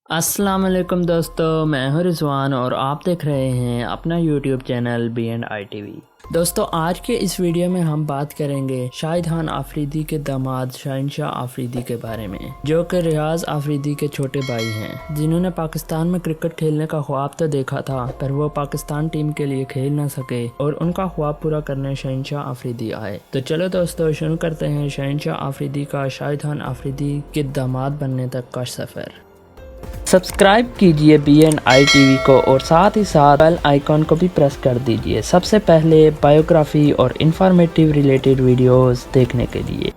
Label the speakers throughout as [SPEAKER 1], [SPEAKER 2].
[SPEAKER 1] अस्सलाम वालेकुम दोस्तों, मैं हूं रिजवान और आप देख रहे हैं अपना यूट्यूब चैनल B&I TV। दोस्तों, आज के इस वीडियो में हम बात करेंगे शाहिद खान आफरीदी के दामाद शहनशाह आफरीदी के बारे में, जो कि रियाज आफरीदी के छोटे भाई हैं, जिन्होंने पाकिस्तान में क्रिकेट खेलने का ख्वाब तो देखा था, पर वो पाकिस्तान टीम के लिए खेल ना सके और उनका ख्वाब पूरा करने शहनशाह आफरीदी आए। तो चलो दोस्तों, शुरू करते हैं शहनशाह आफरीदी का शाहिद खान आफरीदी के दामाद बनने तक का सफ़र। सब्सक्राइब कीजिए B&I TV को और साथ ही साथ बेल आइकॉन को भी प्रेस कर दीजिए सबसे पहले बायोग्राफी और इंफॉर्मेटिव रिलेटेड वीडियोस देखने के लिए।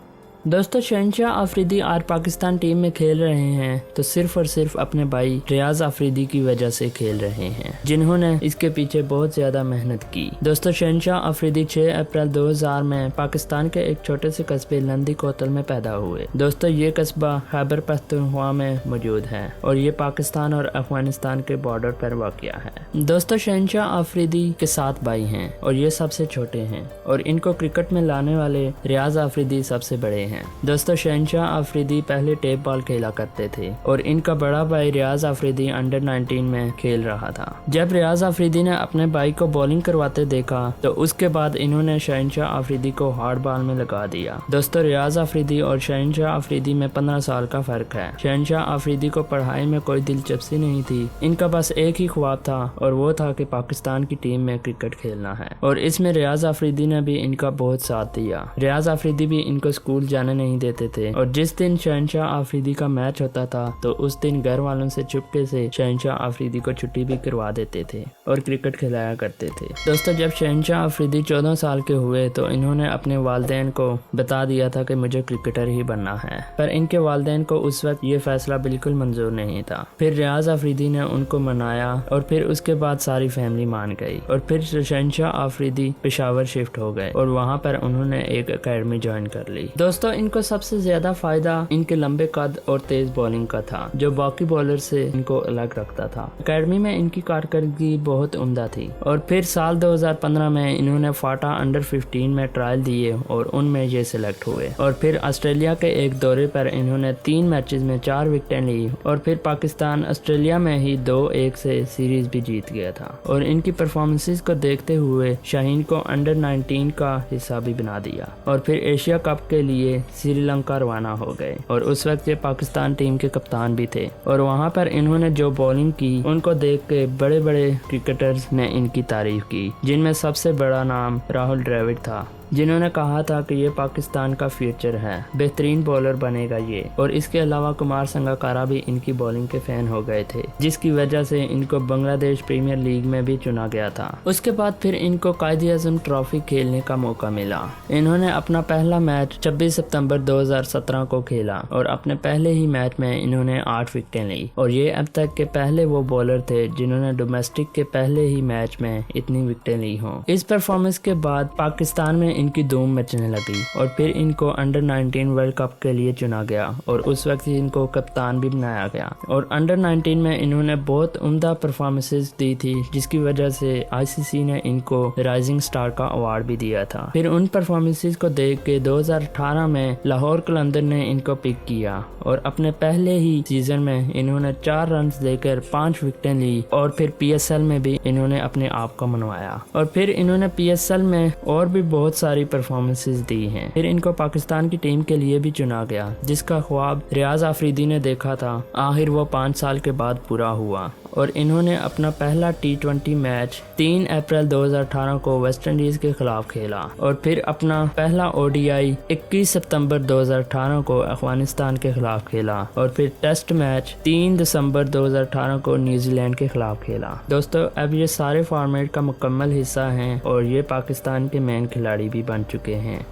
[SPEAKER 1] दोस्तों, शहनशाह आफरीदी आज पाकिस्तान टीम में खेल रहे हैं तो सिर्फ और सिर्फ अपने भाई रियाज आफरीदी की वजह से खेल रहे हैं, जिन्होंने इसके पीछे बहुत ज्यादा मेहनत की। दोस्तों, शहनशाह आफरीदी 6 अप्रैल 2000 में पाकिस्तान के एक छोटे से कस्बे लंदी कोतल में पैदा हुए। दोस्तों, ये कस्बा खैबर पख्तूनख्वा में मौजूद है और ये पाकिस्तान और अफगानिस्तान के बॉर्डर पर वाक़या है। दोस्तों, शहनशाह आफरीदी के 7 भाई हैं और ये सबसे छोटे हैं और इनको क्रिकेट में लाने वाले रियाज आफरीदी सबसे बड़े हैं। दोस्तों, शहनशाह आफरीदी पहले टेप बॉल खेला करते थे और इनका बड़ा भाई रियाज आफरीदी अंडर 19 में खेल रहा था। जब रियाज आफरीदी ने अपने भाई को बॉलिंग करवाते देखा तो उसके बाद इन्होंने शहनशाह आफरीदी को हार्ड बॉल में लगा दिया। दोस्तों, रियाज आफरीदी और शहनशाह आफरीदी में 15 साल का फर्क है। शहनशाह आफरीदी को पढ़ाई में कोई दिलचस्पी नहीं थी, इनका बस एक ही ख्वाब था और वो था कि पाकिस्तान की टीम में क्रिकेट खेलना है, और इसमें रियाज आफरीदी ने भी इनका बहुत साथ दिया। रियाज आफरीदी भी इनको स्कूल जाने नहीं देते थे और जिस दिन शहनशाह आफरीदी का मैच होता था तो उस दिन घर वालों से चुपके से शहनशाह आफरीदी को छुट्टी भी करवा देते थे और क्रिकेट खिलाया करते थे। दोस्तों, जब शहनशाह आफरीदी 14 साल के हुए तो इन्होंने अपने वालिदैन को बता दिया था कि मुझे क्रिकेटर ही बनना है, पर इनके वालिदैन को उस वक्त ये फैसला बिल्कुल मंजूर नहीं था। फिर रियाज आफरीदी ने उनको मनाया और फिर उसके बाद सारी फैमिली मान गई और फिर शहनशाह आफरीदी पेशावर शिफ्ट हो गए और वहाँ पर उन्होंने एक एकेडमी ज्वाइन कर ली। दोस्तों, इनको सबसे ज्यादा फायदा इनके लंबे कद और तेज बॉलिंग का था, जो बाकी बॉलर से इनको अलग रखता था। एकेडमी में इनकी कारकर्दगी बहुत उम्दा थी और फिर साल 2015 में इन्होंने फाटा अंडर 15 में ट्रायल दिए और उनमें ये सिलेक्ट हुए और फिर ऑस्ट्रेलिया के एक दौरे पर इन्होंने 3 मैचेस में 4 विकेटें ली और फिर पाकिस्तान ऑस्ट्रेलिया में ही 2-1 से सीरीज भी जीत गया था। और इनकी परफॉर्मेंसेस को देखते हुए शाहीन को अंडर 19 का हिस्सा भी बना दिया और फिर एशिया कप के लिए श्रीलंका रवाना हो गए और उस वक्त ये पाकिस्तान टीम के कप्तान भी थे और वहां पर इन्होंने जो बॉलिंग की उनको देख के बड़े बड़े क्रिकेटर्स ने इनकी तारीफ की, जिनमें सबसे बड़ा नाम राहुल द्रविड़ था, जिन्होंने कहा था कि ये पाकिस्तान का फ्यूचर है, बेहतरीन बॉलर बनेगा ये। और इसके अलावा कुमार संगकारा भी इनकी बॉलिंग के फैन हो गए थे, जिसकी वजह से इनको बांग्लादेश प्रीमियर लीग में भी चुना गया था। उसके बाद फिर इनको कायद-ए-आज़म ट्रॉफी खेलने का मौका मिला। इन्होंने अपना पहला मैच 26 सितंबर 2017 को खेला और अपने पहले ही मैच में इन्होंने 8 विकेटें ली और ये अब तक के पहले वो बॉलर थे जिन्होंने डोमेस्टिक के पहले ही मैच में इतनी विकेटें ली हों। इस परफॉर्मेंस के बाद पाकिस्तान में इनकी धूम मचने लगी और फिर इनको अंडर 19 वर्ल्ड कप के लिए चुना गया और उस वक्त इनको कप्तान भी बनाया गया और अंडर 19 में इन्होंने बहुत उम्दा परफॉर्मेंसेस दी थी, जिसकी वजह से ICC ने इनको राइजिंग स्टार का अवार्ड भी दिया था। फिर उन परफॉर्मेंसेस को देख के 2018 में लाहौर कलंदर ने इनको पिक किया और अपने पहले ही सीजन में इन्होंने 4 रन देकर 5 विकेटें ली और फिर PSL में भी इन्होंने अपने आप को मनवाया और फिर इन्होंने PSL में और भी बहुत सारी परफॉर्मेंसेस दी हैं। फिर इनको पाकिस्तान की टीम के लिए भी चुना गया, जिसका ख्वाब रियाज आफरीदी ने देखा था, आखिर वो 5 साल के बाद पूरा हुआ और इन्होंने अपना पहला T20 मैच 3 अप्रैल 2018 को वेस्ट इंडीज के खिलाफ खेला और फिर अपना पहला ODI 21 सितंबर 2018 को अफगानिस्तान के खिलाफ खेला और फिर टेस्ट मैच 3 दिसंबर 2018 को न्यूजीलैंड के खिलाफ खेला। दोस्तों, अब ये सारे फॉर्मेट का मुकम्मल हिस्सा हैं और ये पाकिस्तान के मेन खिलाड़ी भी बन चुके हैं।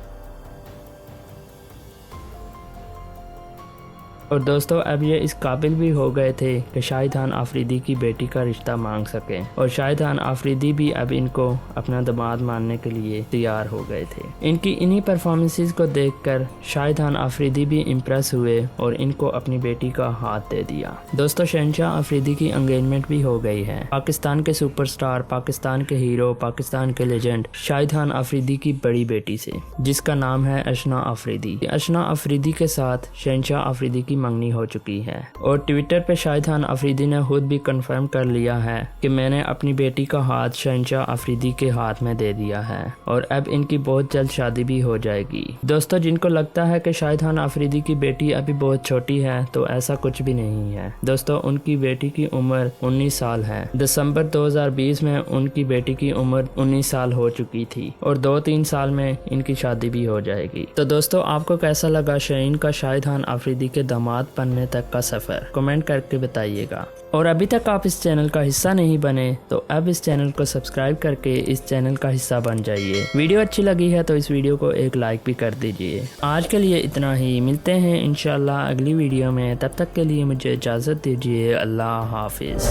[SPEAKER 1] और दोस्तों, अब ये इस काबिल भी हो गए थे कि शाहिद खान आफरीदी की बेटी का रिश्ता मांग सके और शाहिद खान आफरीदी भी अब इनको अपना दामाद मानने के लिए तैयार हो गए थे। इनकी इन्हीं परफॉर्मेंसेस को देखकर शाहिद खान आफरीदी भी इम्प्रेस हुए और इनको अपनी बेटी का हाथ दे दिया। दोस्तों, शहनशाह आफरीदी की एंगेजमेंट भी हो गई है पाकिस्तान के सुपरस्टार, पाकिस्तान के हीरो, पाकिस्तान के लेजेंड शाहिद खान आफरीदी की बड़ी बेटी से, जिसका नाम है अशना आफरीदी। अशना आफरीदी के साथ शहनशाह आफरीदी की मंगनी हो चुकी है। और ट्विटर पे शाहिद खान अफरीदी ने खुद भी कंफर्म कर लिया है कि मैंने अपनी बेटी का हाथ शहंशाह अफरीदी के हाथ में दे दिया है और अब इनकी बहुत जल्द शादी भी हो जाएगी। दोस्तों, जिनको लगता है कि शाहिद खान अफरीदी की बेटी अभी बहुत छोटी है, तो ऐसा कुछ भी नहीं है। दोस्तों, उनकी बेटी की उम्र 19 साल है। दिसंबर 2020 में उनकी बेटी की उम्र 19 साल हो चुकी थी और 2-3 साल में इनकी शादी भी हो जाएगी। तो दोस्तों, आपको कैसा लगा शाहीन का शाहिद खान अफरीदी के दामाद बनने तक का सफ़र, कमेंट करके बताइएगा। और अभी तक आप इस चैनल का हिस्सा नहीं बने तो अब इस चैनल को सब्सक्राइब करके इस चैनल का हिस्सा बन जाइए। वीडियो अच्छी लगी है तो इस वीडियो को एक लाइक भी कर दीजिए। आज के लिए इतना ही, मिलते हैं इंशाल्लाह अगली वीडियो में। तब तक के लिए मुझे इजाज़त दीजिए। अल्लाह हाफिज़।